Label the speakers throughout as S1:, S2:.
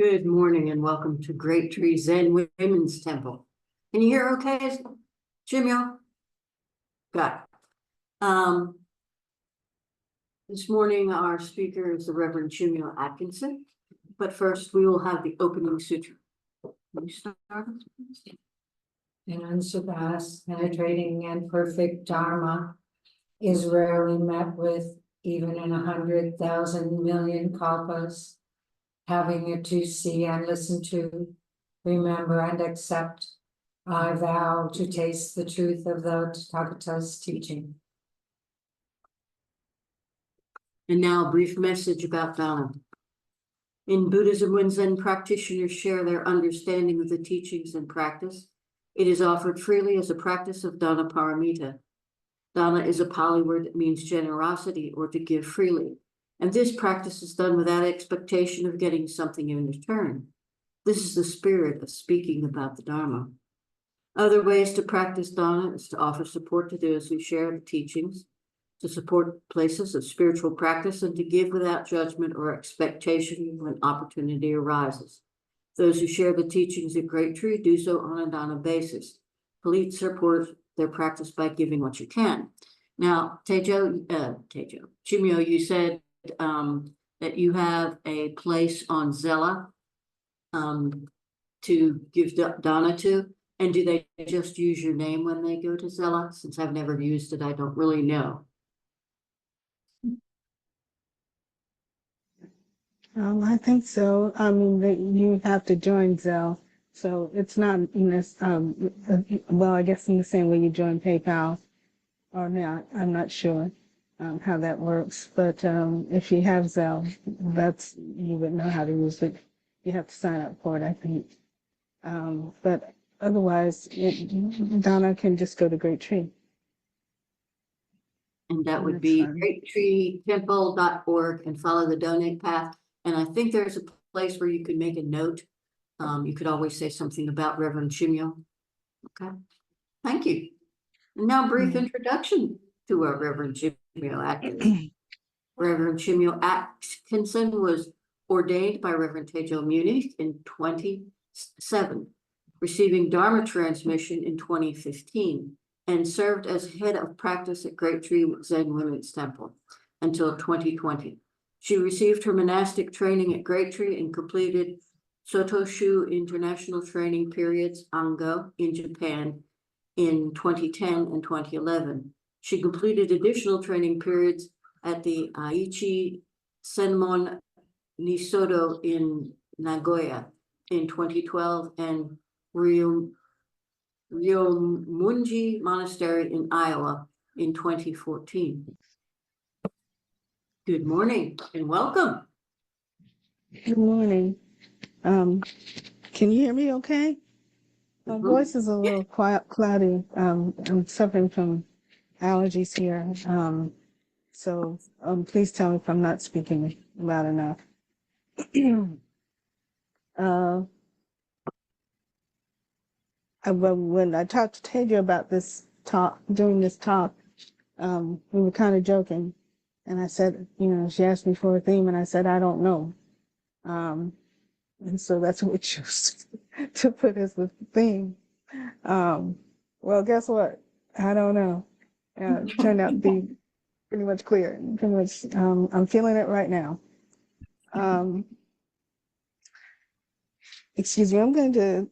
S1: Good morning and welcome to Great Tree Zen Women's Temple. Can you hear okay, Chimyo? Got it. This morning our speaker is the Reverend Chimyo Atkinson, but first we will have the opening sutra. Can you start?
S2: An unsurpassed, penetrating, and perfect Dharma is rarely met with even in 100,000 million kalpas. Having it to see and listen to, remember and accept, I vow to taste the truth of the Tathagata's teaching.
S1: And now a brief message about Dharma. In Buddhism, when Zen practitioners share their understanding of the teachings and practice, it is offered freely as a practice of Dana Paramita. Dana is a Pali word that means generosity or to give freely. And this practice is done without expectation of getting something in return. This is the spirit of speaking about the Dharma. Other ways to practice Dana is to offer support to those who share the teachings, to support places of spiritual practice, and to give without judgment or expectation when opportunity arises. Those who share the teachings at Great Tree do so on a Dana basis. Please support their practice by giving what you can. Now, Chimyo, you said that you have a place on Zella to give Dana to, and do they just use your name when they go to Zella? Since I've never used it, I don't really know.
S3: I think so. I mean, you have to join Zelle, so it's not well, I guess in the same way you join PayPal or not. I'm not sure how that works, but if you have Zelle, you would know how to use it. You have to sign up for it, I think. But otherwise, Donna can just go to Great Tree.
S1: And that would be greattreetemple.org and follow the donate path. And I think there's a place where you could make a note. You could always say something about Reverend Chimyo. Okay, thank you. And now a brief introduction to our Reverend Chimyo Atkinson. Reverend Chimyo Atkinson was ordained by Reverend Teijo Munnich in 2007, receiving Dharma Transmission in 2015, and served as head of practice at Great Tree Zen Women's Temple until 2020. She received her monastic training at Great Tree and completed Sotoshu International training periods, Ango, in Japan in 2010 and 2011. She completed additional training periods at the Aichi Senmon Nisodo in Nagoya in 2012 and Ryumonji Monastery in Iowa in 2014. Good morning and welcome.
S3: Good morning. Can you hear me okay? My voice is a little cloudy. I'm suffering from allergies here. So please tell me if I'm not speaking loud enough. When I talked to Teijo about this talk, doing this talk, we were kind of joking. And I said, she asked me for a theme, and I said, I don't know. And so that's what we chose to put as the theme. Well, guess what? I don't know. It turned out to be pretty much clear. Pretty much, I'm feeling it right now. Excuse me,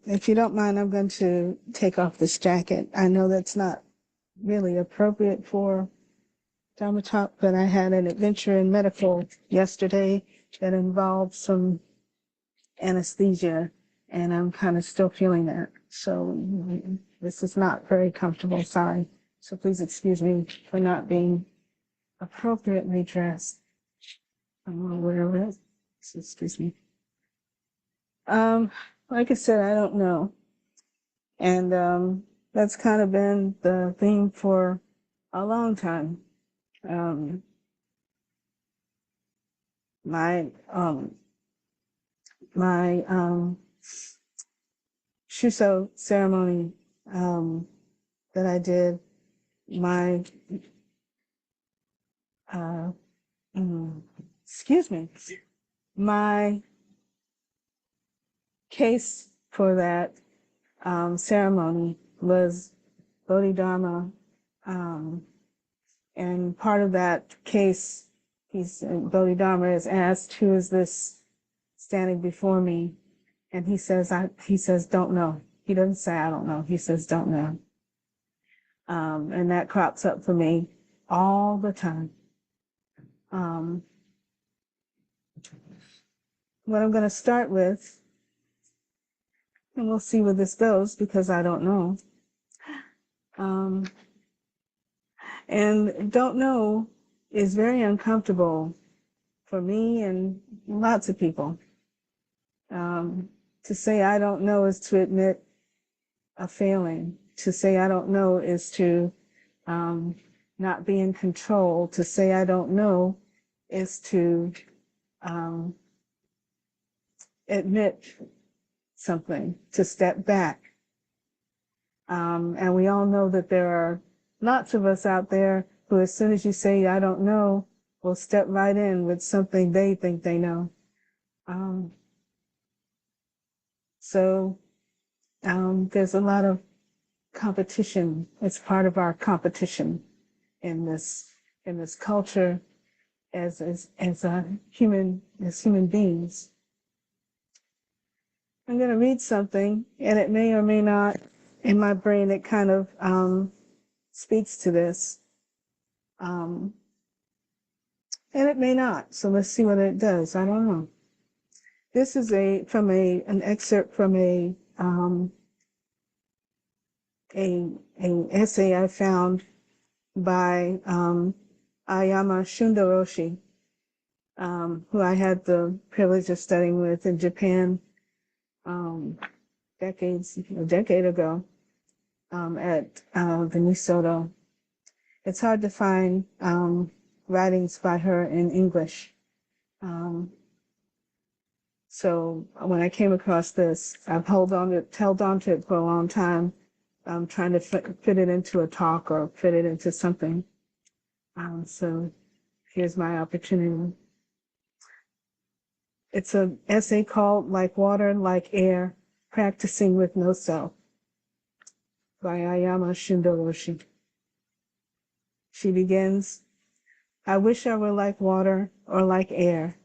S3: if you don't mind, I'm going to take off this jacket. I know that's not really appropriate for Dharma talk, but I had an adventure in medical yesterday that involved some anesthesia, and I'm kind of still feeling that. So this is not very comfortable, sorry. So please excuse me for not being appropriately dressed. Whatever it is, excuse me. Like I said, I don't know. And that's kind of been the theme for a long time. My Shuso ceremony that I did, my case for that ceremony was Bodhidharma, and part of that case, Bodhidharma is asked, "Who is this standing before me?" And he says, "Don't know." He doesn't say, "I don't know." He says, "Don't know." And that crops up for me all the time. What I'm going to start with, and we'll see where this goes because I don't know. And don't know is very uncomfortable for me and lots of people. To say I don't know is to admit a failing. To say I don't know is to not be in control. To say I don't know is to admit something, to step back. And we all know that there are lots of us out there who, as soon as you say I don't know, will step right in with something they think they know. So there's a lot of competition. It's part of our competition in this culture as human beings. I'm going to read something, and it may or may not, in my brain, it kind of speaks to this. And it may not. So let's see what it does. I don't know. This is an excerpt from an essay I found by Ayama Shundaroshi, who I had the privilege of studying with in Japan a decade ago at the Nisodo. It's hard to find writings by her in English. So when I came across this, I've held on to it for a long time, trying to fit it into a talk or fit it into something. So here's my opportunity. It's an essay called "Like Water, Like Air, Practicing with No Self" by Ayama Shundaroshi. She begins, "I wish I were like water or like air,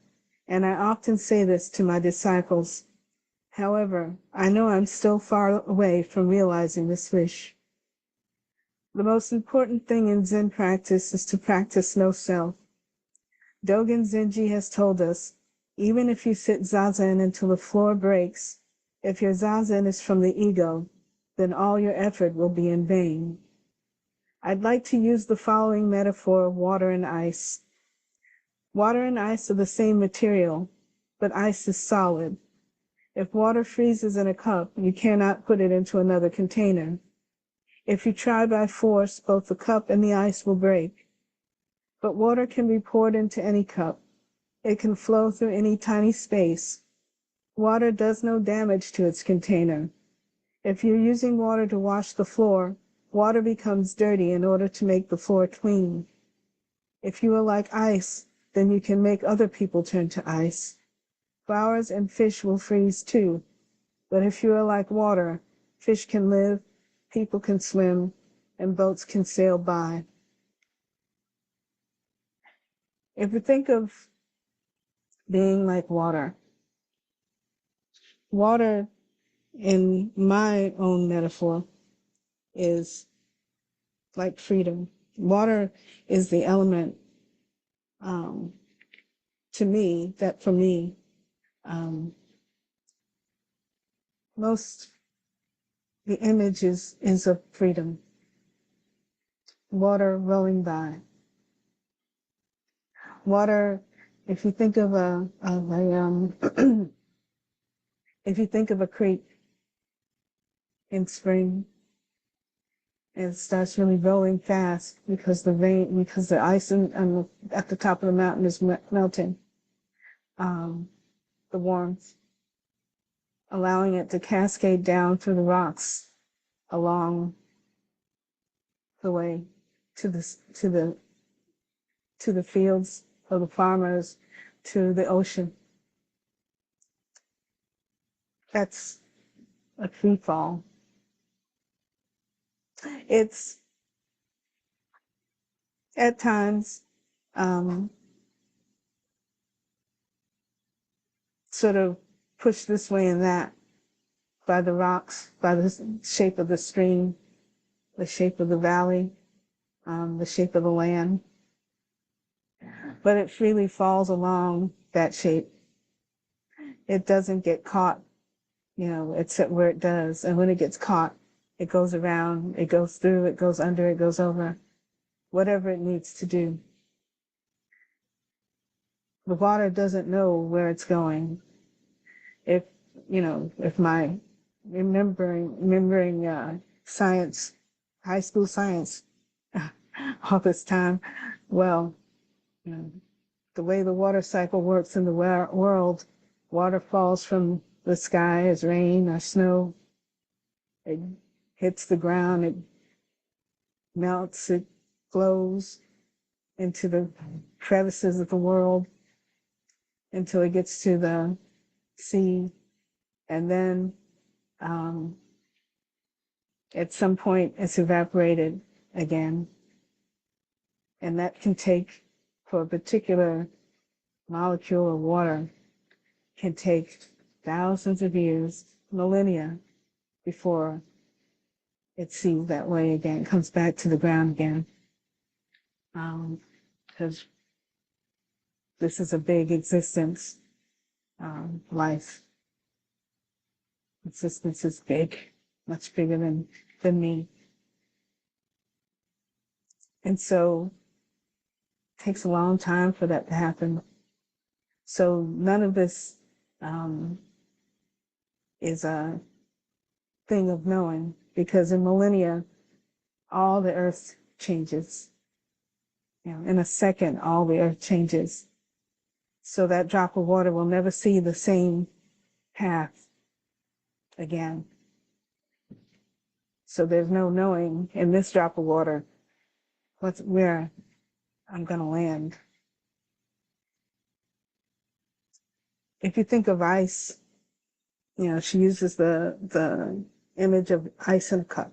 S3: and I often say this to my disciples. However, I know I'm still far away from realizing this wish. The most important thing in Zen practice is to practice no self. Dogen Zenji has told us, even if you sit zazen until the floor breaks, if your zazen is from the ego, then all your effort will be in vain. I'd like to use the following metaphor of water and ice. Water and ice are the same material, but ice is solid. If water freezes in a cup, you cannot put it into another container. If you try by force, both the cup and the ice will break. But water can be poured into any cup. It can flow through any tiny space. Water does no damage to its container. If you're using water to wash the floor, water becomes dirty in order to make the floor clean. If you are like ice, then you can make other people turn to ice. Flowers and fish will freeze too. But if you are like water, fish can live, people can swim, and boats can sail by." If you think of being like water, water in my own metaphor is like freedom. Water is the element to me that for me, the image is of freedom. Water rolling by. Water, if you think of if you think of a creek in spring, and it starts really rolling fast because the ice at the top of the mountain is melting. The warmth, allowing it to cascade down through the rocks along the way to the fields of the farmers, to the ocean. that's a free fall. It's at times sort of pushed this way and that by the rocks, by the shape of the stream, the shape of the valley, the shape of the land. But it freely falls along that shape. It doesn't get caught, except where it does. And when it gets caught, it goes around, it goes through, it goes under, it goes over, whatever it needs to do. The water doesn't know where it's going. If my remembering science, high school science, all this time, well, the way the water cycle works in the world, water falls from the sky as rain or snow. It hits the ground, it melts, it flows into the crevices of the world until it gets to the sea. And then at some point it's evaporated again. And that can take, for a particular molecule of water, can take thousands of years, millennia, before it sees that way again, comes back to the ground again. Because this is a big existence, life. Existence is big, much bigger than me. And so it takes a long time for that to happen. So none of this is a thing of knowing, because in millennia, all the earth changes. In a second, all the earth changes. So that drop of water will never see the same path again. So there's no knowing in this drop of water where I'm going to land. If you think of ice, she uses the image of ice in a cup,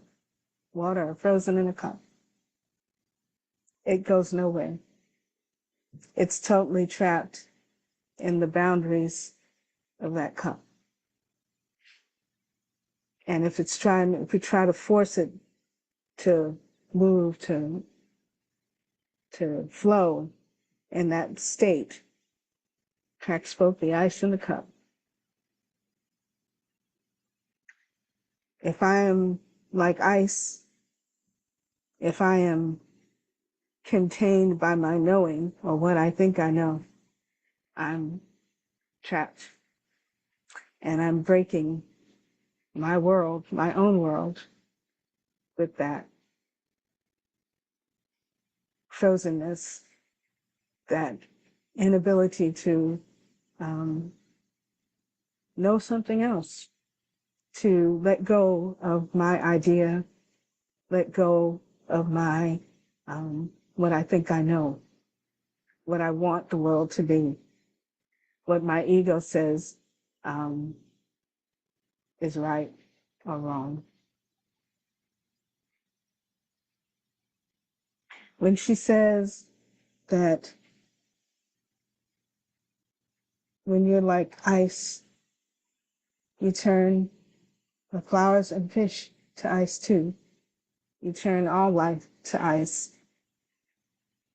S3: water frozen in a cup. It goes nowhere. It's totally trapped in the boundaries of that cup. And if we try to force it to move, to flow in that state, cracks both the ice and the cup. If I am like ice, if I am contained by my knowing or what I think I know, I'm trapped. And I'm breaking my world, my own world, with that frozenness, that inability to know something else, to let go of my idea, let go of my what I think I know, what I want the world to be, what my ego says is right or wrong. When she says that when you're like ice, you turn the flowers and fish to ice too. You turn all life to ice.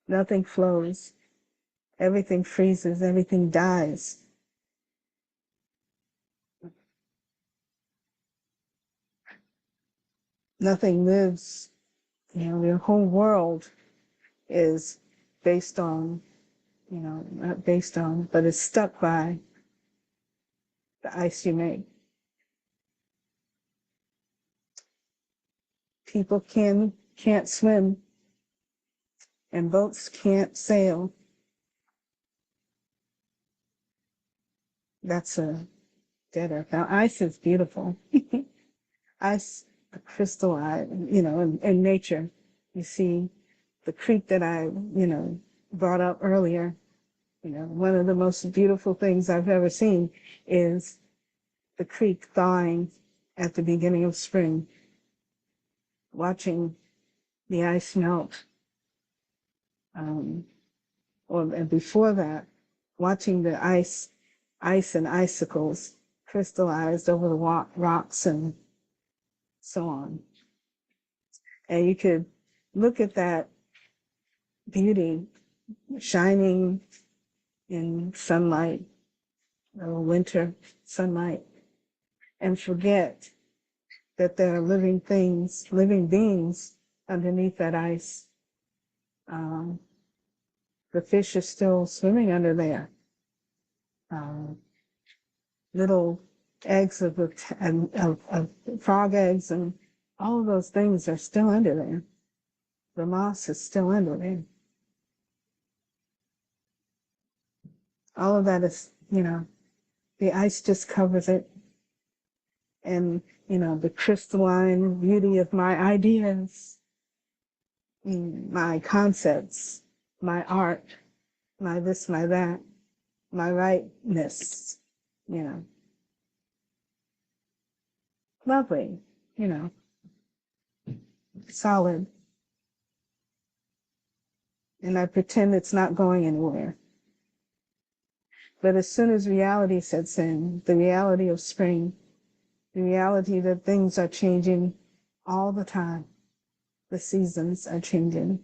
S3: Nothing flows. Everything freezes. Everything dies. Nothing lives. The whole world is based on, not based on, but is stuck by the ice you make. People can't swim, and boats can't sail. That's a dead earth. Now, ice is beautiful. Ice, crystalline, in nature. You see the creek that I, brought up earlier. One of the most beautiful things I've ever seen is the creek thawing at the beginning of spring, watching the ice melt, and before that, watching the ice and icicles crystallized over the rocks and so on. And you could look at that beauty shining in sunlight, winter sunlight, and forget that there are living beings underneath that ice. The fish are still swimming under there. Little eggs of frog eggs and all of those things are still under there. The moss is still under there. All of that is, the ice just covers it. And, the crystalline beauty of my ideas, my concepts, my art, my this, my that, my rightness, lovely, solid. And I pretend it's not going anywhere. But as soon as reality sets in, the reality of spring, the reality that things are changing all the time, the seasons are changing,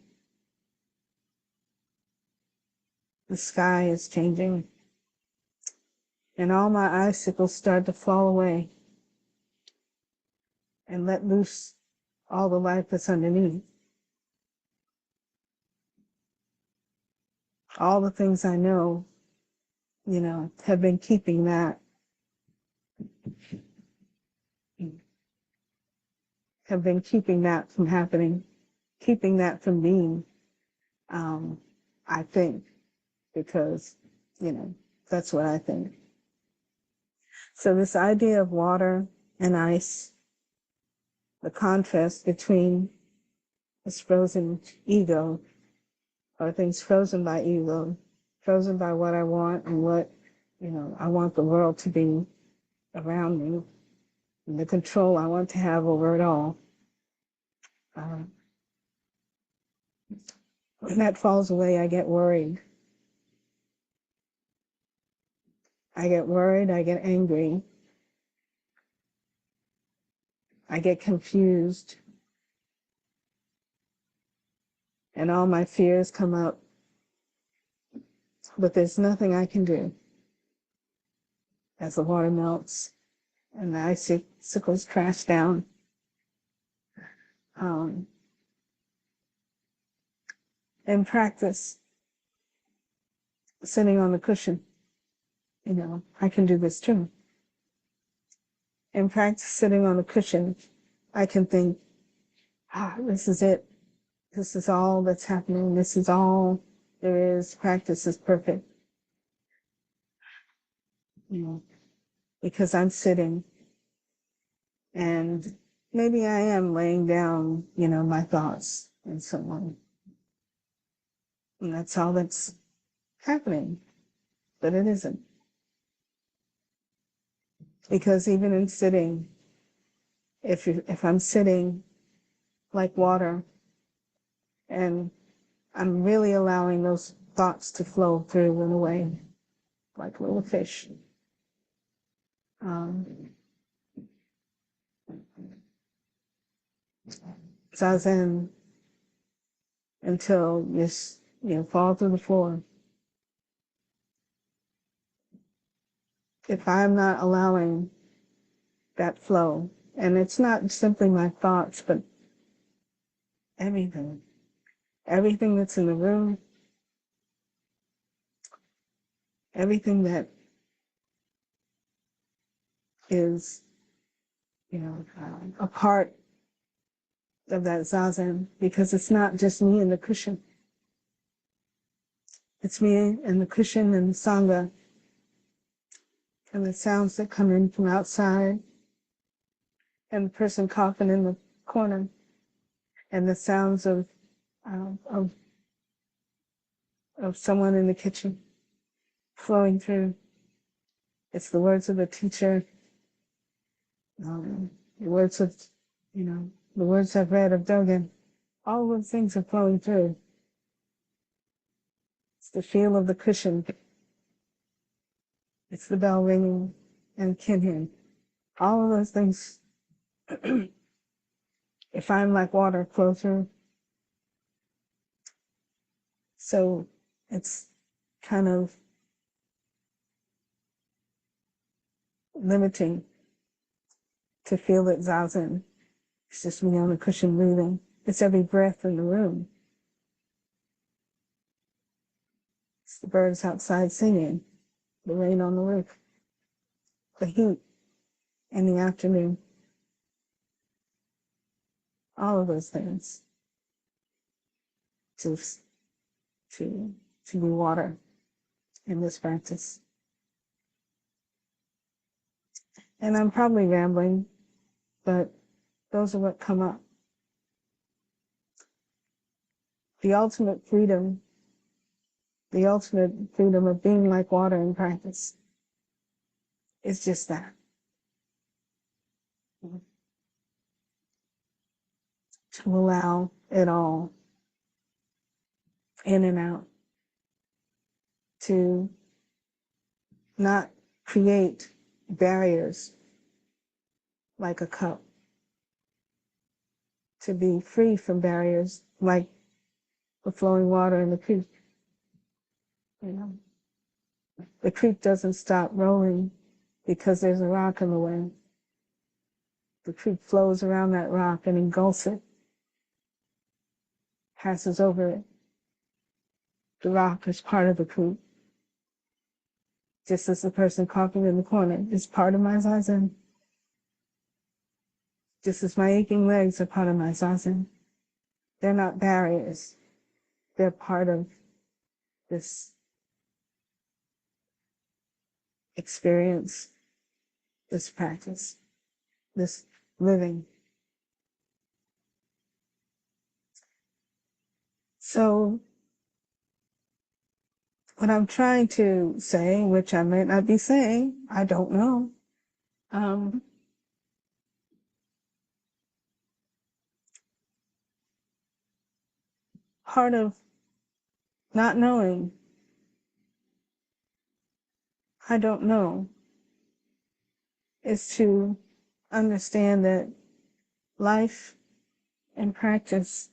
S3: the sky is changing, and all my icicles start to fall away and let loose all the life that's underneath. All the things I know, have been keeping that, from happening, keeping that from being, I think, because, that's what I think. So this idea of water and ice, the contrast between this frozen ego, or things frozen by ego, frozen by what I want and what, I want the world to be around me, and the control I want to have over it all. When that falls away, I get worried. I get worried, I get angry. I get confused. And all my fears come up. But there's nothing I can do as the water melts and the icicles crash down. In practice, sitting on the cushion, I can do this too. In practice, sitting on the cushion, I can think, this is it. This is all that's happening. This is all there is. Practice is perfect. Because I'm sitting and maybe I am laying down, my thoughts and so on. And that's all that's happening. But it isn't. Because even in sitting, if I'm sitting like water and I'm really allowing those thoughts to flow through and away like little fish. Zazen until you fall through the floor. If I'm not allowing that flow, and it's not simply my thoughts, but everything that's in the room, everything that is, a part of that zazen, because it's not just me and the cushion. It's me and the cushion and the sangha and the sounds that come in from outside and the person coughing in the corner and the sounds of someone in the kitchen flowing through. It's the words of the teacher The words of, the words I've read of Dogen, all those things are flowing through. It's the feel of the cushion. It's the bell ringing and kinhin. All of those things, if I'm like water, flow through. So it's kind of limiting to feel that zazen. It's just me on the cushion breathing. It's every breath in the room. It's the birds outside singing, the rain on the roof, the heat in the afternoon. All of those things to be water in this practice. And I'm probably rambling, but those are what come up. The ultimate freedom of being like water in practice is just that. To allow it all in and out. To not create barriers like a cup. To be free from barriers like the flowing water in the creek. The creek doesn't stop rolling because there's a rock in the way. The creek flows around that rock and engulfs it, passes over it. The rock is part of the creek. Just as the person coughing in the corner is part of my zazen. Just as my aching legs are part of my zazen. They're not barriers. They're part of this experience, this practice, this living. So what I'm trying to say, which I may not be saying, I don't know. Part of not knowing, I don't know, is to understand that life and practice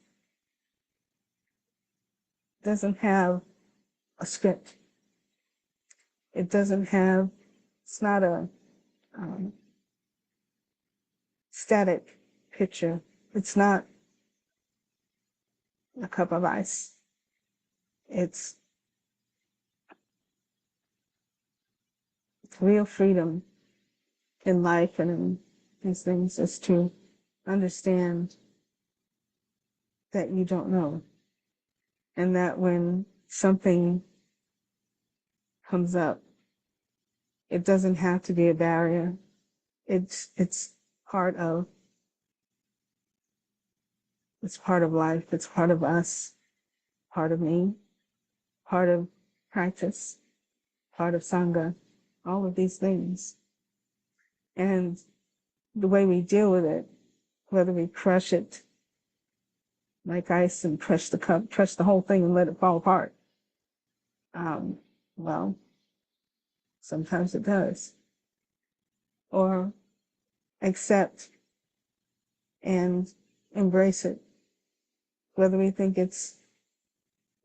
S3: doesn't have a script. It's not a static picture. It's not a cup of ice. It's real freedom in life and in these things is to understand that you don't know. And that when something comes up, it doesn't have to be a barrier. It's part of life. It's part of us, part of me, part of practice, part of Sangha, all of these things. And the way we deal with it, whether we crush it like ice and crush the cup, crush the whole thing and let it fall apart. Well, sometimes it does. Or accept and embrace it, whether we think it's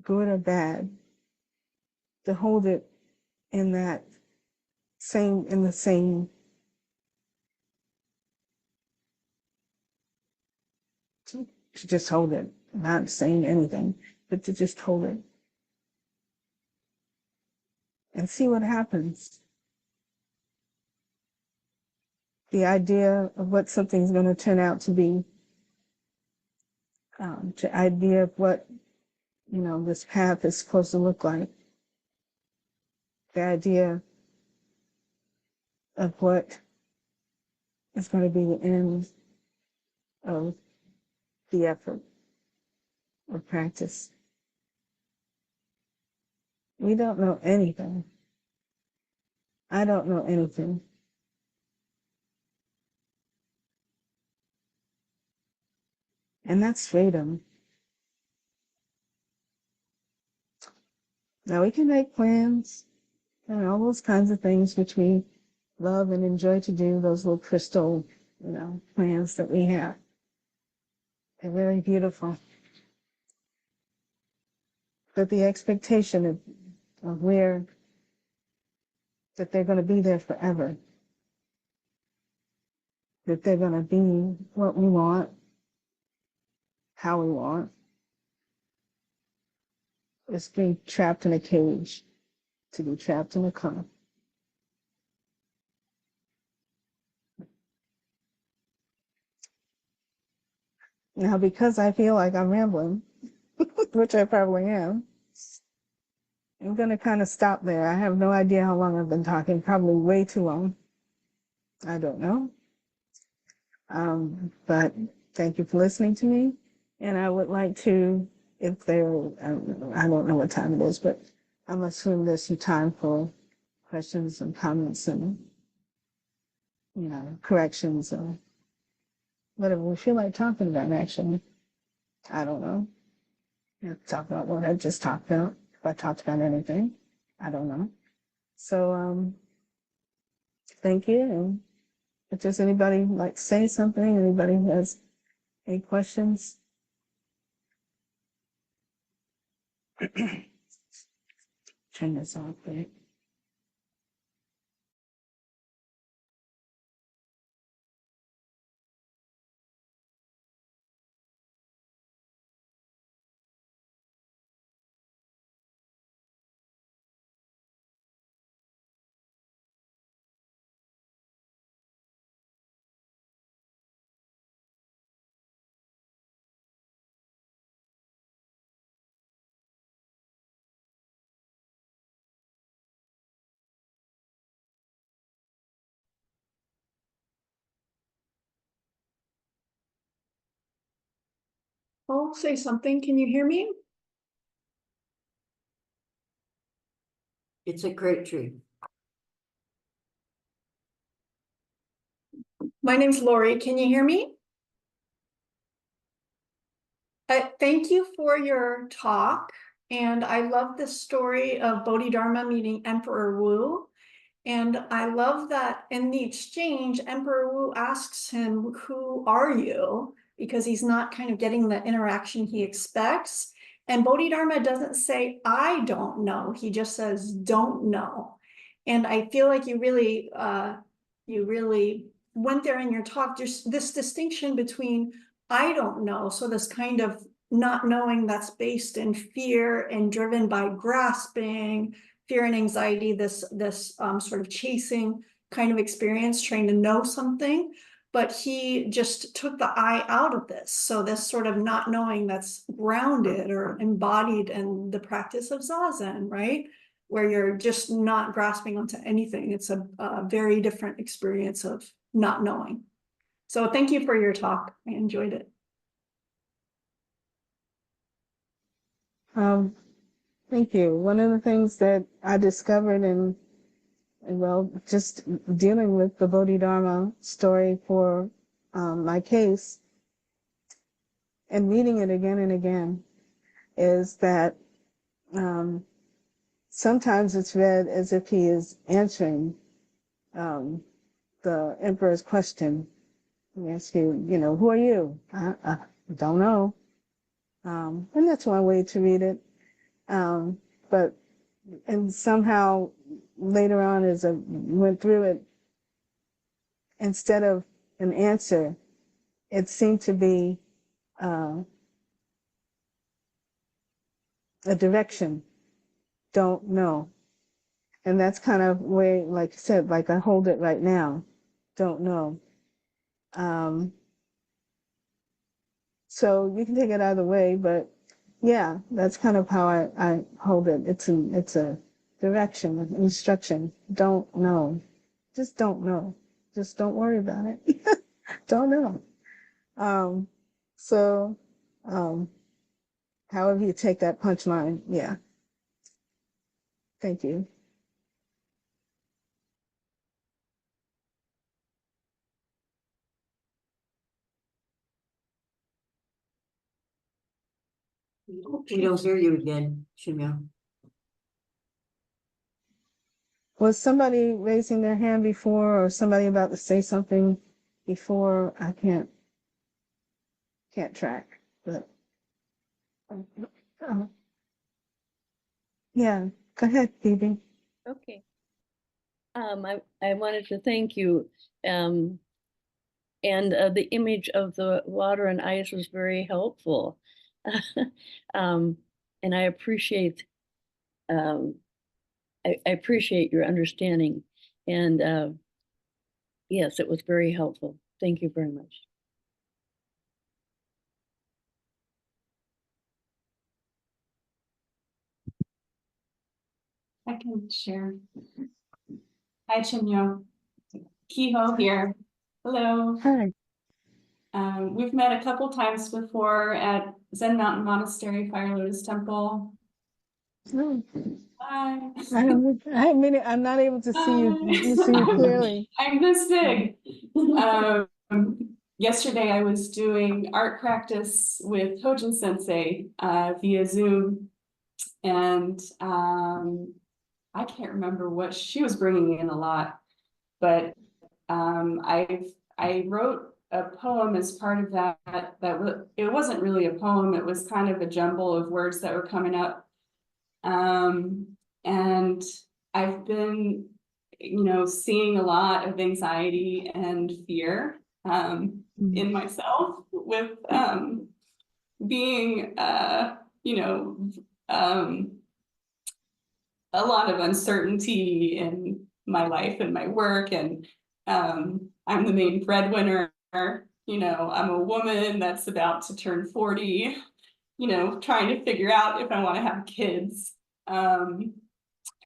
S3: good or bad, to hold it in the same, to just hold it, not saying anything, but to just hold it and see what happens. The idea of what something's going to turn out to be, the idea of what, this path is supposed to look like, the idea of what is going to be the end of the effort or practice. We don't know anything. I don't know anything. And that's freedom. Now we can make plans and all those kinds of things which we love and enjoy to do, those little crystal, plans that we have. They're very beautiful. But the expectation of that they're going to be there forever, that they're going to be what we want, how we want, is being trapped in a cage, to be trapped in a car. Now, because I feel like I'm rambling, which I probably am, I'm going to kind of stop there. I have no idea how long I've been talking, probably way too long. I don't know. But thank you for listening to me. And I would like to, if there, I don't know what time it is, but I'm assuming there's some time for questions and comments and, corrections or whatever we feel like talking about, actually. I don't know. Talk about what I just talked about. If I talked about anything, I don't know. So, thank you. And if there's anybody like to say something, anybody who has any questions. Turn this off, right?
S4: I'll say something. Can you hear me?
S1: It's a great tree.
S4: My name's Lori. Can you hear me? Thank you for your talk. And I love the story of Bodhidharma meeting Emperor Wu. And I love that in the exchange, Emperor Wu asks him, "Who are you?" Because he's not kind of getting the interaction he expects. And Bodhidharma doesn't say, "I don't know." He just says, "Don't know." And I feel like you really went there in your talk, just this distinction between I don't know. So this kind of not knowing that's based in fear and driven by grasping, fear and anxiety, this sort of chasing kind of experience, trying to know something. But he just took the I out of this. So this sort of not knowing that's grounded or embodied in the practice of Zazen, right? Where you're just not grasping onto anything. It's a very different experience of not knowing. So thank you for your talk. I enjoyed it.
S3: Thank you. One of the things that I discovered just dealing with the Bodhidharma story for my case and reading it again and again is that sometimes it's read as if he is answering the emperor's question. He asks you, who are you? I don't know. And that's one way to read it. And somehow later on, as I went through it, instead of an answer, it seemed to be a direction. Don't know. And that's kind of where, like I said, like I hold it right now. Don't know. So you can take it either way, but yeah, that's kind of how I hold it. It's a direction, an instruction. Don't know. Just don't know. Just don't worry about it. Don't know. So, however you take that punchline, yeah. Thank you.
S1: We don't hear you again, Chimyo.
S3: Was somebody raising their hand before, or somebody about to say something before? I can't track, but yeah, go ahead, Phoebe.
S5: Okay. I wanted to thank you. And the image of the water and ice was very helpful. And I appreciate I appreciate your understanding. And yes, it was very helpful. Thank you very much.
S6: I can share. Hi, Chimyo. Kiho here. Hello.
S3: Hi.
S6: We've met a couple times before at Zen Mountain Monastery, Fire Lotus Temple.
S3: No,
S6: Hi.
S3: I'm not able to see you
S6: Hi.
S3: clearly.
S6: I'm this big. Yesterday I was doing art practice with Hojin Sensei via Zoom, and I can't remember what she was bringing in a lot, but I wrote a poem as part of that. It wasn't really a poem. It was kind of a jumble of words that were coming up. And I've been, seeing a lot of anxiety and fear in myself with being, a lot of uncertainty in my life and my work, and I'm the main breadwinner. I'm a woman that's about to turn 40, trying to figure out if I want to have kids,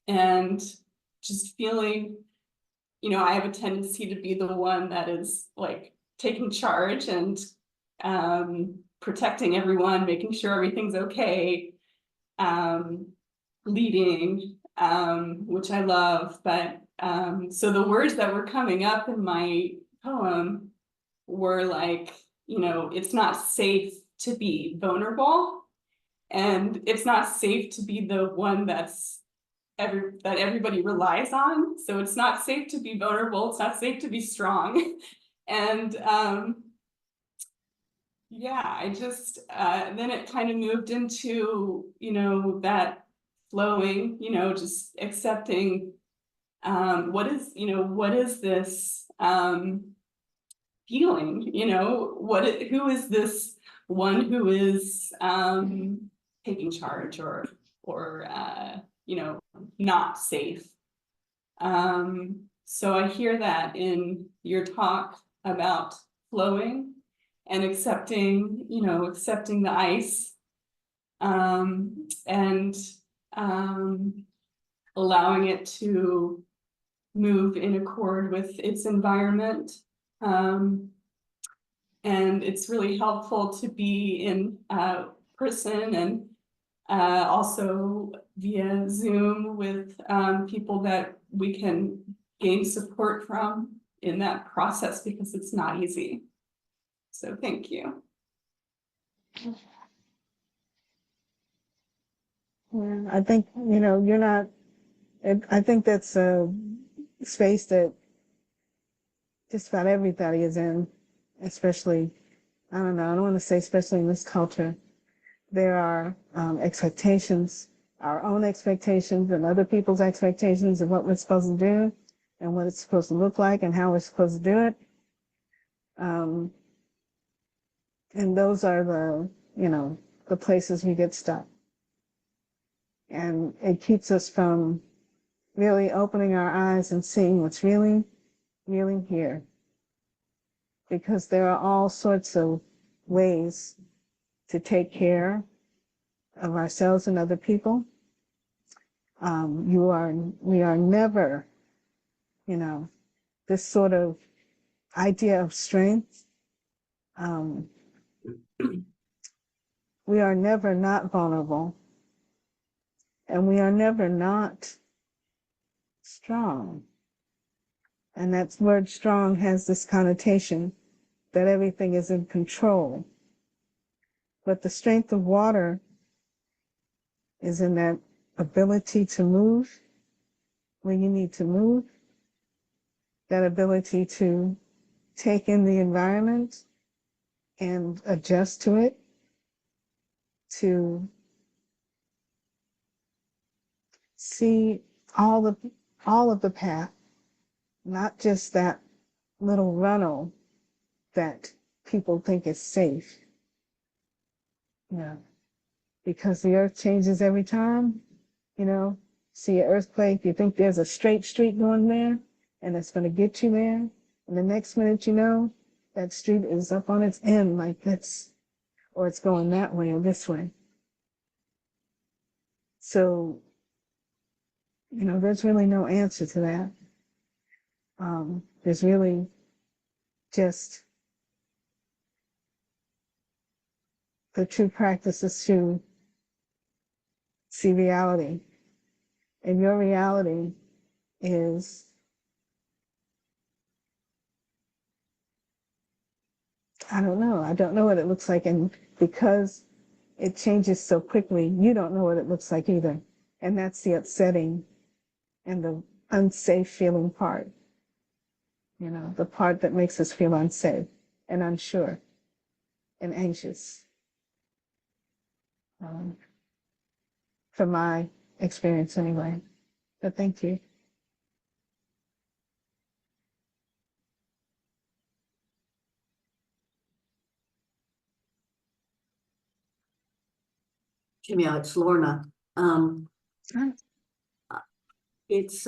S6: and just feeling, I have a tendency to be the one that is like taking charge and protecting everyone, making sure everything's okay, leading, which I love. But so the words that were coming up in my poem were like, it's not safe to be vulnerable, and it's not safe to be the one that everybody relies on. So it's not safe to be vulnerable, it's not safe to be strong. And yeah, I just then it kind of moved into, that flowing, just accepting what is this feeling, who is this one who is taking charge or not safe. So I hear that in your talk about flowing and accepting the ice, and allowing it to move in accord with its environment. And it's really helpful to be in person and also via Zoom with people that we can gain support from in that process, because it's not easy. So thank you.
S3: Yeah, I think, you're not, I think that's a space that just about everybody is in, especially, I don't know, I don't want to say especially in this culture. There are expectations, our own expectations and other people's expectations of what we're supposed to do and what it's supposed to look like and how we're supposed to do it. And those are the places we get stuck. And it keeps us from really opening our eyes and seeing what's really, really here. Because there are all sorts of ways to take care of ourselves and other people. We are never, this sort of idea of strength. We are never not vulnerable, and we are never not strong. And that word strong has this connotation that everything is in control. But the strength of water is in that ability to move when you need to move, that ability to take in the environment and adjust to it, to see all of the path, not just that little runnel that people think is safe. Yeah. Because the earth changes every time, you know. See an earthquake, you think there's a straight street going there, and it's going to get you there. And the next minute you know, that street is up on its end like this, or it's going that way or this way. So, you know, there's really no answer to that. There's really just the true practice is to see reality. And your reality is, I don't know. I don't know what it looks like. And because it changes so quickly, you don't know what it looks like either. And that's the upsetting and the unsafe feeling part. You know, the part that makes us feel unsafe and unsure and anxious. From my experience anyway. But thank you.
S1: Chimyo, it's Lorna.
S3: Hi.
S1: It's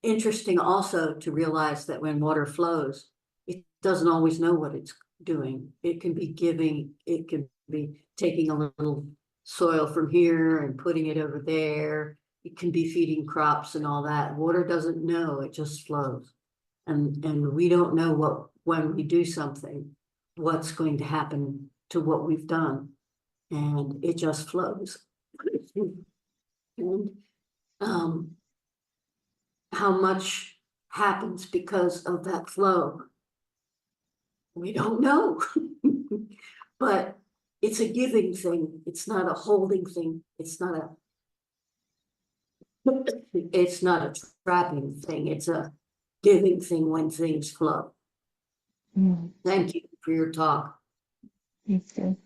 S1: interesting also to realize that when water flows, it doesn't always know what it's doing. It can be giving, it can be taking a little soil from here and putting it over there. It can be feeding crops and all that. Water doesn't know, it just flows. And we don't know what, when we do something, what's going to happen to what we've done. And it just flows. And how much happens because of that flow, we don't know. But it's a giving thing. It's not a holding thing. It's not a trapping thing. It's a giving thing when things flow.
S3: Mm,
S1: Thank you for your talk.
S3: thank you.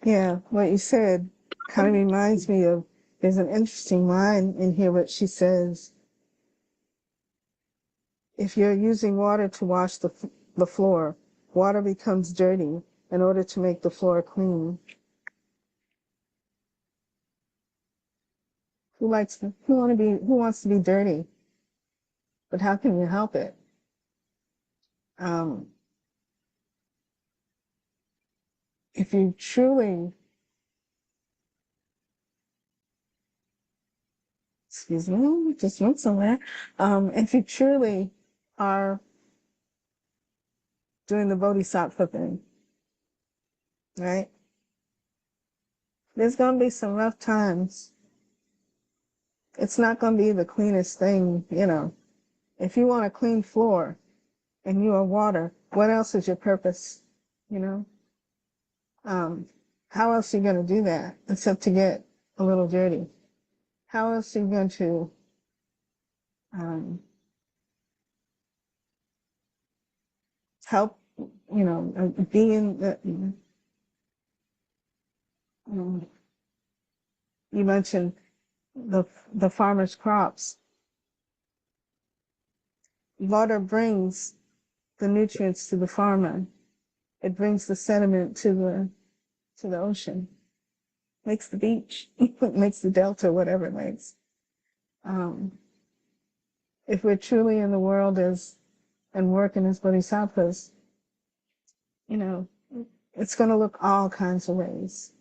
S3: Yeah, what you said kind of reminds me of, there's an interesting line in here, what she says. If you're using water to wash the floor, water becomes dirty in order to make the floor clean. Who wants to be dirty? But how can you help it? If you truly, excuse me, just went somewhere. If you truly are doing the bodhisattva thing, right? There's going to be some rough times. It's not going to be the cleanest thing, you know. If you want a clean floor and you are water, what else is your purpose, you know? How else are you going to do that except to get a little dirty? How else are you going to help, you know, be in the, you mentioned the farmer's crops. Water brings the nutrients to the farmer. It brings the sediment to the ocean, makes the beach, makes the delta, whatever it makes. If we're truly in the world and working as bodhisattvas, you know, it's going to look all kinds of ways.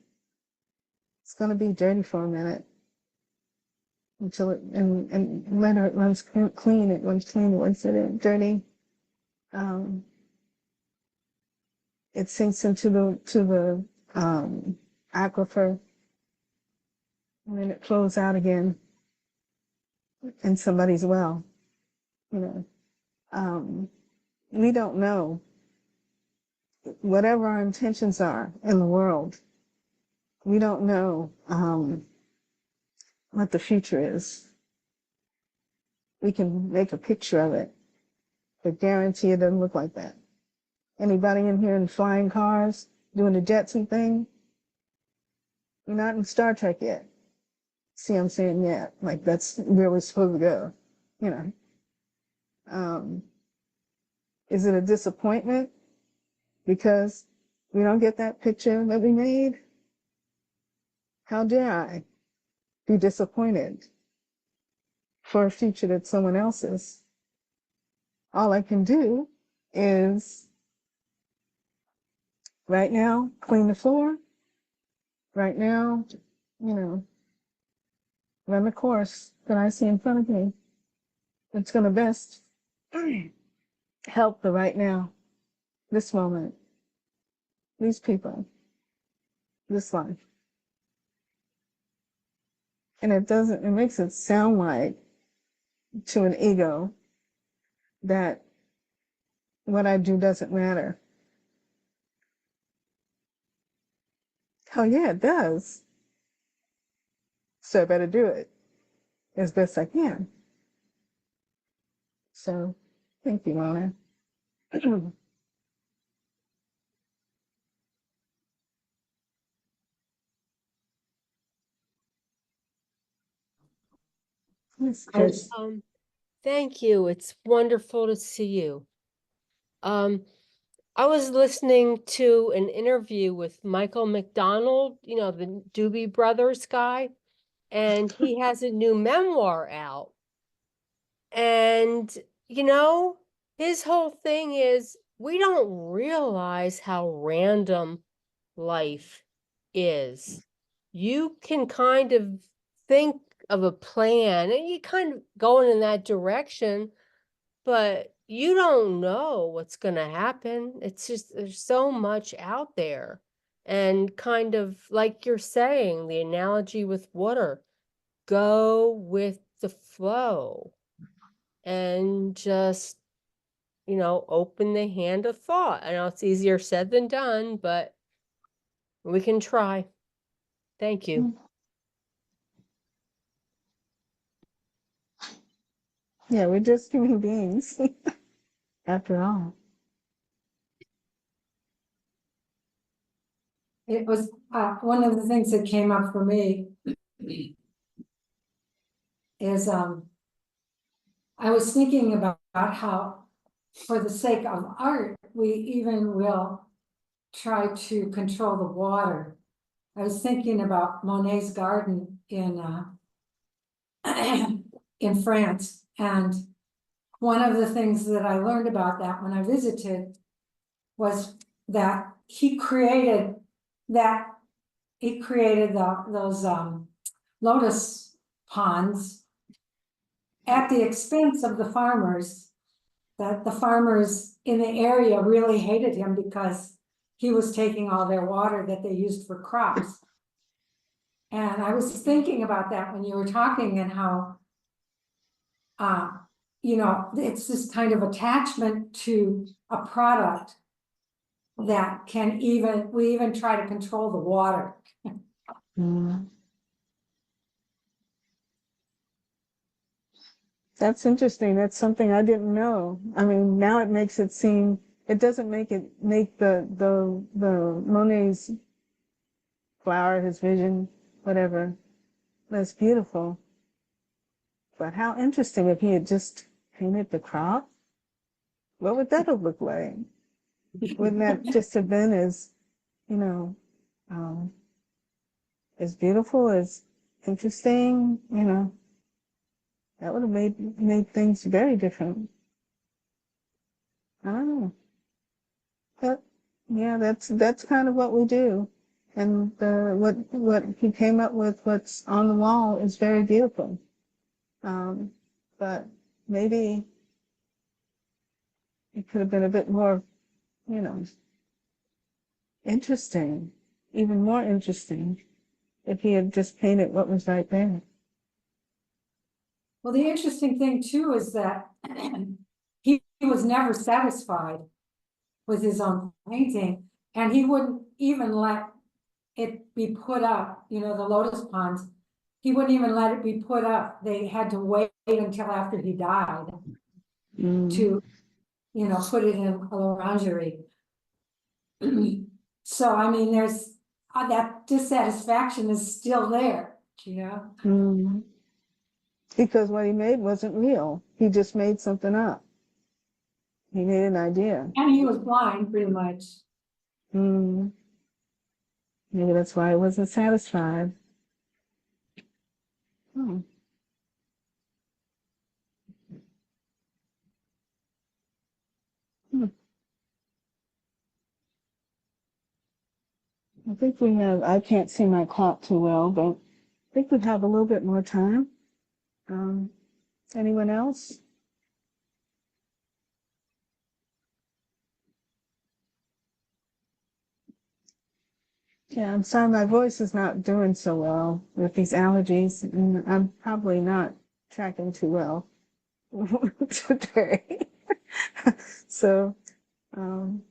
S3: It's going to be dirty for a minute until it, and later it runs clean. It runs clean once it's dirty. It sinks into the aquifer, and then it flows out again in somebody's well. You know, we don't know. Whatever our intentions are in the world, we don't know what the future is. We can make a picture of it, but guarantee it doesn't look like that. Anybody in here in flying cars, doing the Jetson thing? You're not in Star Trek yet. See what I'm saying? Yeah, like that's where we're supposed to go, you know. Is it a disappointment because we don't get that picture that we made? How dare I be disappointed for a future that's someone else's? All I can do is right now clean the floor, right now, you know, run the course that I see in front of me. It's going to best help the right now, this moment, these people, this life. And it makes it sound like to an ego that what I do doesn't matter. Hell yeah, it does. So I better do it as best I can. So thank you, Mona. It's just,
S7: Thank you. It's wonderful to see you. I was listening to an interview with Michael McDonald, you know, the Doobie Brothers guy, and he has a new memoir out. And, you know, his whole thing is we don't realize how random life is. You can kind of think of a plan and you kind of going in that direction, but you don't know what's going to happen. It's just, there's so much out there. And kind of like you're saying, the analogy with water, go with the flow and just, you know, open the hand of thought. I know it's easier said than done, but we can try. Thank you.
S3: yeah, we're just human beings after all.
S2: It was, one of the things that came up for me is, I was thinking about how, for the sake of art, we even will try to control the water. I was thinking about Monet's garden in in France, and one of the things that I learned about that when I visited was that he created those lotus ponds at the expense of the farmers, that the farmers in the area really hated him because he was taking all their water that they used for crops. And I was thinking about that when you were talking and how, you know, it's this kind of attachment to a product that we even try to control the water.
S3: Mm. That's interesting. That's something I didn't know. I mean, now it makes it seem, it doesn't make the Monet's flower, his vision, whatever, less beautiful. But how interesting if he had just painted the crop. What would that have looked like? Wouldn't that just have been as, you know, as beautiful, as interesting, you know? That would have made things very different. I don't know. But yeah, that's kind of what we do. And what he came up with, what's on the wall, is very beautiful. But maybe it could have been a bit more, you know, interesting, even more interesting, if he had just painted what was right there.
S2: Well, the interesting thing too is that he was never satisfied with his own painting, and he wouldn't even let it be put up, the lotus ponds. He wouldn't even let it be put up. They had to wait until after he died to, put it in a orangery. So, I mean, there's, that dissatisfaction is still there,
S3: Mm. Because what he made wasn't real. He just made something up. He made an idea.
S2: And he was blind, pretty much.
S3: Mm. Maybe that's why he wasn't satisfied. Hmm. Hmm. I think we have, I can't see my clock too well, but I think we have a little bit more time. Anyone else? Yeah, I'm sorry, my voice is not doing so well with these allergies, and I'm probably not tracking too well today. So, and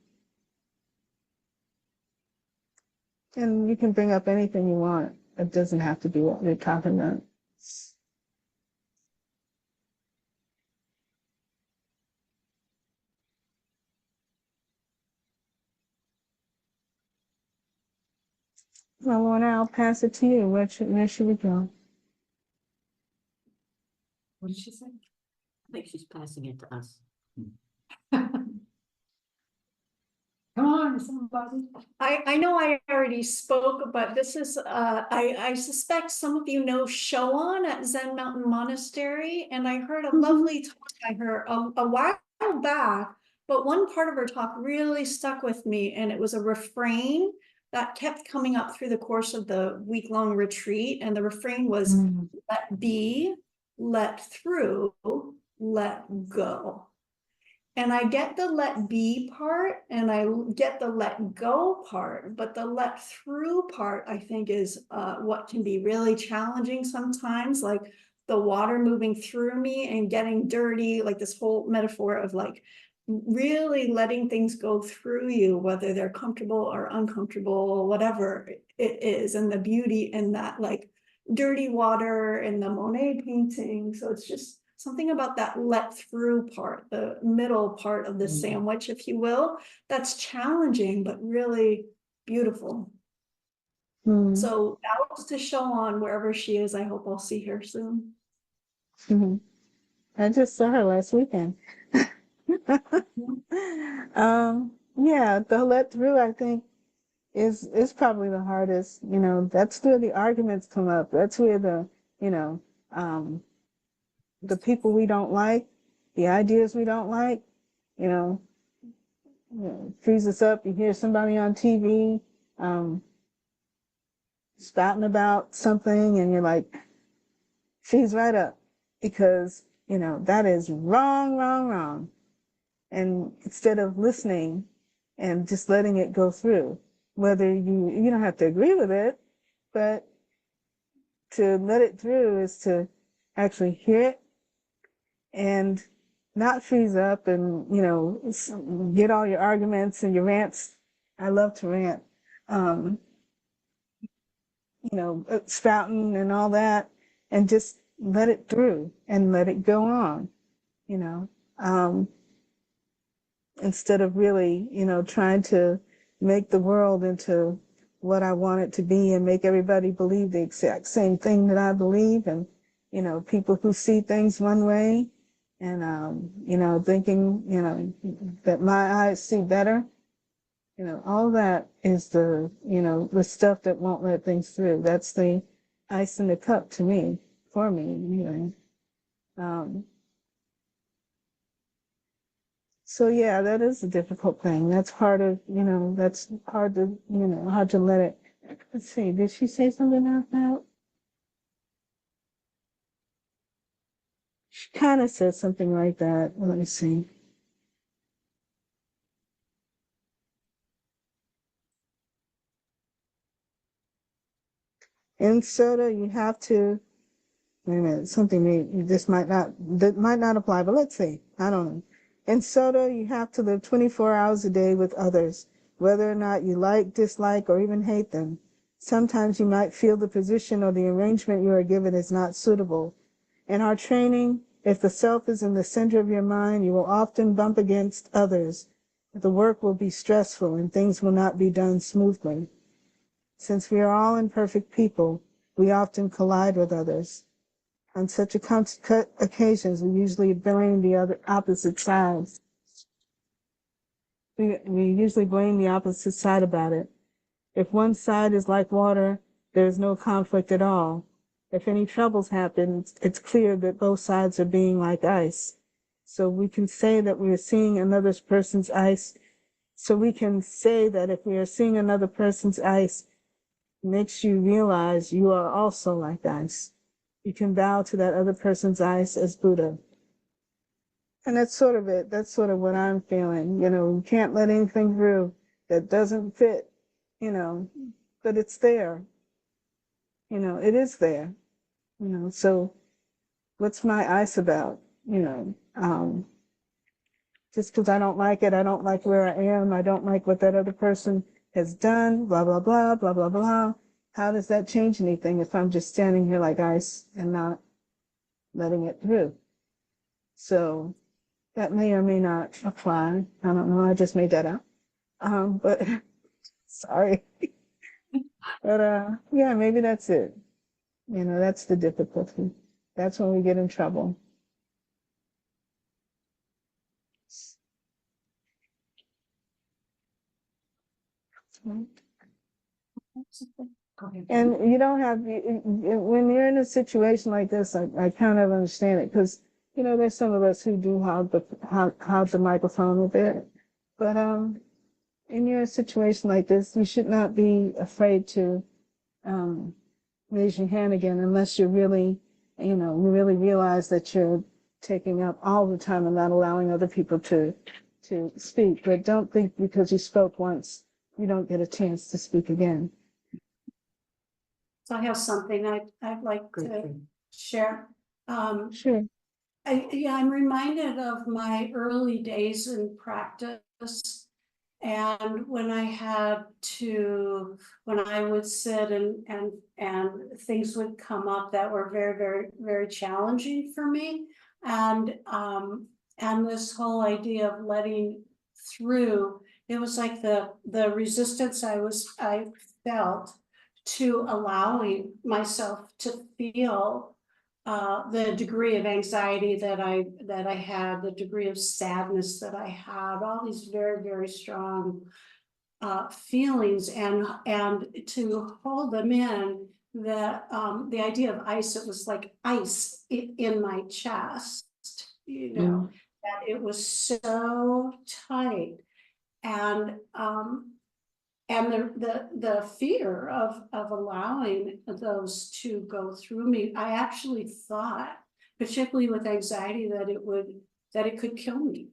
S3: you can bring up anything you want. It doesn't have to be what we're talking about. Well, Lorna, I'll pass it to you. Where should we go?
S2: What did she say?
S1: I think she's passing it to us.
S2: Come on, somebody.
S4: I know I already spoke, but this is, I suspect some of you know Shoan at Zen Mountain Monastery, and I heard a lovely talk by her a while back, but one part of her talk really stuck with me, and it was a refrain that kept coming up through the course of the week-long retreat, and the refrain was, let be, let through, let go. And I get the let be part and I get the let go part, but the let through part, I think, is what can be really challenging sometimes, like the water moving through me and getting dirty, like this whole metaphor of like really letting things go through you, whether they're comfortable or uncomfortable, whatever it is, and the beauty in that like dirty water and the Monet painting. So it's just something about that let through part, the middle part of the sandwich, if you will, that's challenging, but really beautiful. So out to Shoan wherever she is. I hope I'll see her soon.
S3: I just saw her last weekend. Yeah, the let through, I think, is probably the hardest. That's where the arguments come up. That's where the people we don't like, the ideas we don't like, frees us up. You hear somebody on TV spouting about something, and you're like, freeze right up, because that is wrong, wrong, wrong. And instead of listening and just letting it go through, whether you don't have to agree with it, but to let it through is to actually hear it and not freeze up and, get all your arguments and your rants. I love to rant, spouting and all that, and just let it through and let it go on, instead of really, trying to make the world into what I want it to be and make everybody believe the exact same thing that I believe. And, people who see things one way and, thinking, that my eyes see better, all that is the stuff that won't let things through. That's the ice in the cup to me, for me, anyway. So yeah, that is a difficult thing. That's part of, that's hard to, hard to let it. Let's see, did she say something else now? She kind of said something like that. Let me see. In soda, you have to, wait a minute, this might not apply, but let's see. I don't know. In soda, you have to live 24 hours a day with others, whether or not you like, dislike, or even hate them. Sometimes you might feel the position or the arrangement you are given is not suitable. In our training, if the self is in the center of your mind, you will often bump against others. The work will be stressful and things will not be done smoothly. Since we are all imperfect people, we often collide with others. On such occasions, we usually blame the other opposite sides. We usually blame the opposite side about it. If one side is like water, there is no conflict at all. If any troubles happen, it's clear that both sides are being like ice. So we can say that we are seeing another person's ice. So we can say that if we are seeing another person's ice, makes you realize you are also like ice. You can bow to that other person's ice as Buddha. And that's sort of it. That's sort of what I'm feeling. You know, you can't let anything through that doesn't fit, you know, but it's there. You know, it is there. You know, so what's my ice about? You know, just because I don't like it, I don't like where I am, I don't like what that other person has done, blah, blah, blah, blah, blah, blah. How does that change anything if I'm just standing here like ice and not letting it through? So that may or may not apply. I don't know. I just made that up. But sorry. But yeah, maybe that's it. You know, that's the difficulty. That's when we get in trouble. And you don't have, when you're in a situation like this, I kind of understand it because, you know, there's some of us who do hog the microphone a bit. But in your situation like this, you should not be afraid to raise your hand again unless you're really, you know, you really realize that you're taking up all the time and not allowing other people to speak. But don't think because you spoke once, you don't get a chance to speak again.
S4: So I have something I'd like to share.
S3: Sure.
S4: I'm reminded of my early days in practice. And when I would sit and things would come up that were very, very, very challenging for me. And this whole idea of letting through, it was like the resistance I felt to allowing myself to feel the degree of anxiety that I had, the degree of sadness that I had, all these very, very strong feelings, and to hold them in, that the idea of ice, it was like ice in my chest, you know, that it was so tight, and the fear of allowing those to go through me, I actually thought, particularly with anxiety, that it could kill me.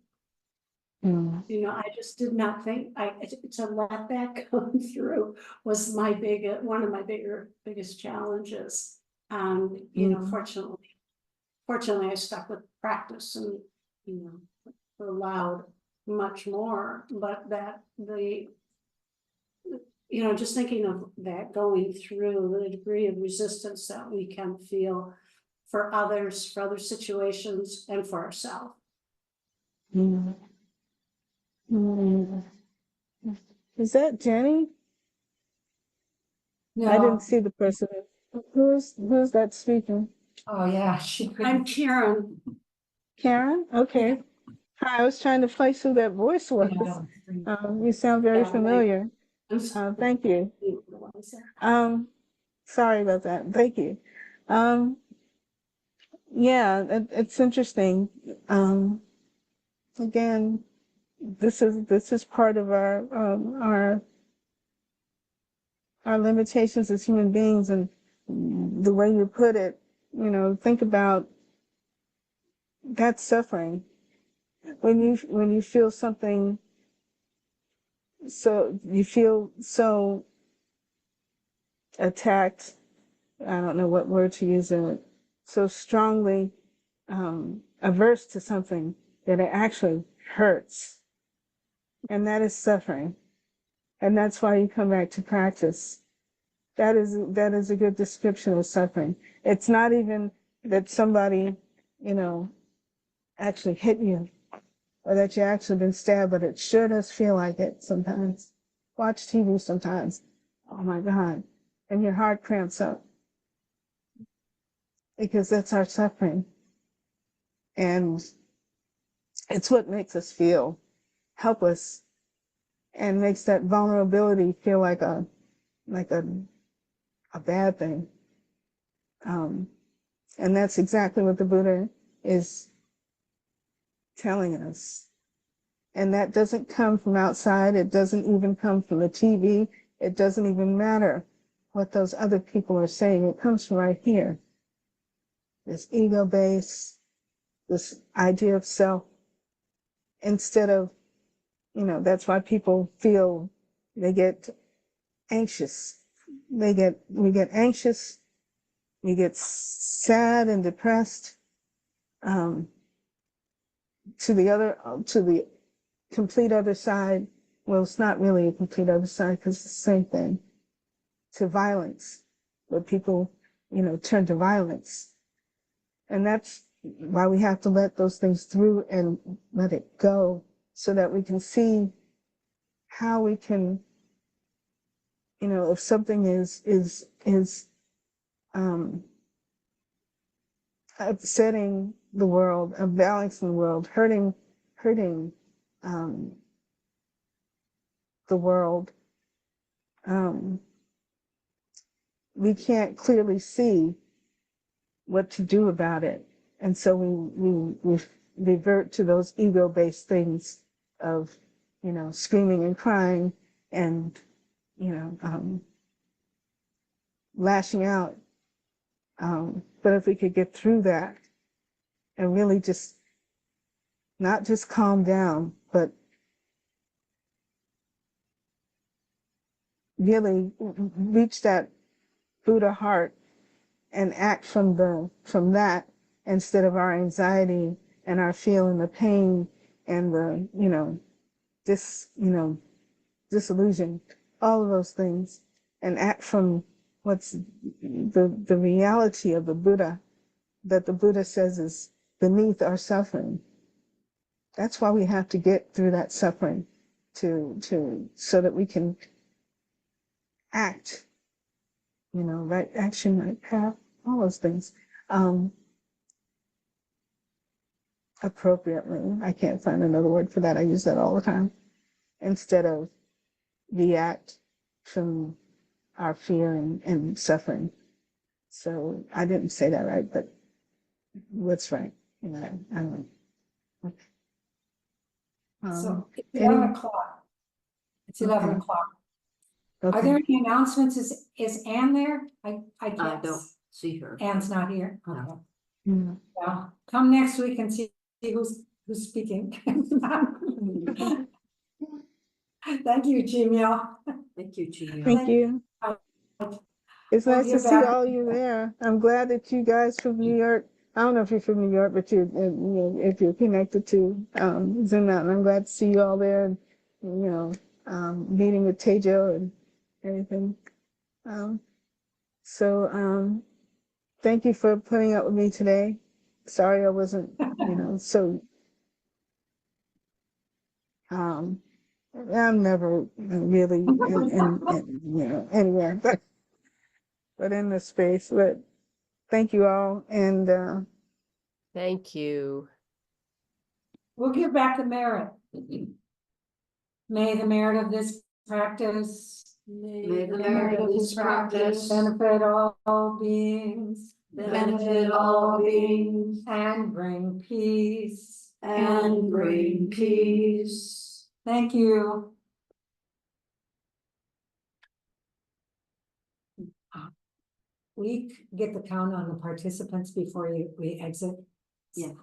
S4: You know, I just did not think to let that come through was one of my biggest challenges. And you know, fortunately I stuck with practice and, you know, allowed much more, but you know, just thinking of that going through, the degree of resistance that we can feel for others, for other situations, and for ourselves.
S3: Is that Jenny?
S2: No.
S3: I didn't see the person. Who's that speaking?
S2: Oh, yeah.
S4: I'm Karen.
S3: Karen? Okay. Hi, I was trying to place who that voice was. You sound very familiar. Thank you. Sorry about that. Thank you. Yeah, it's interesting. Again, this is part of our limitations as human beings, and the way you put it, you know, think about that suffering. When you feel something, so you feel so attacked, I don't know what word to use, so strongly averse to something that it actually hurts. And that is suffering. And that's why you come back to practice. that is a good description of suffering. It's not even that somebody, actually hit you or that you actually been stabbed, but it sure does feel like it sometimes. Watch TV sometimes. Oh my God. And your heart cramps up because that's our suffering. And it's what makes us feel helpless and makes that vulnerability feel like a bad thing. And that's exactly what the Buddha is telling us. And that doesn't come from outside. It doesn't even come from the TV. It doesn't even matter what those other people are saying. It comes from right here. This ego base, this idea of self, instead of, that's why people feel they get anxious. We get anxious, we get sad and depressed, to the complete other side. Well, it's not really a complete other side because it's the same thing. To violence, where people, turn to violence. And that's why we have to let those things through and let it go so that we can see how we can, if something is upsetting the world, unbalancing the world, hurting the world, we can't clearly see what to do about it. And so we revert to those ego-based things of, screaming and crying and, lashing out. But if we could get through that and really just not just calm down, but really reach that Buddha heart and act from that instead of our anxiety and our feeling the pain and the disillusion, all of those things, and act from what's the reality of the Buddha, that the Buddha says is beneath our suffering. That's why we have to get through that suffering so that we can act, right action, right path, all those things, appropriately. I can't find another word for that. I use that all the time. Instead of react from our fear and suffering. So I didn't say that right, but what's right? I don't know.
S2: So it's
S3: any-
S2: 11 o'clock. It's 11
S3: Okay.
S2: o'clock. Are
S3: Okay.
S2: there any announcements? Is Anne there? I
S1: I
S2: can't.
S1: don't see her.
S2: Anne's not here.
S1: No.
S2: Okay.
S3: Mm.
S2: Well, come next week and see who's speaking. Thank you, Chimyo.
S1: Thank you, Chimy.
S3: Thank you. It's
S2: We'll
S3: nice to
S2: get
S3: see
S2: back.
S3: all you there. I'm glad that you guys from New York. I don't know if you're from New York, but if you're connected to Zoom out, and I'm glad to see you all there. And meeting with Teijo and everything. So thank you for putting up with me today. Sorry I wasn't, so. I'm never really anywhere, but in this space. But thank you all, and
S7: Thank you.
S2: We'll give back the merit. May the merit of this practice.
S1: May the merit of this practice
S2: Benefit all beings.
S1: benefit all beings
S2: And bring peace.
S1: and bring peace.
S2: Thank you. We get the count on the participants before we exit.
S1: Yeah.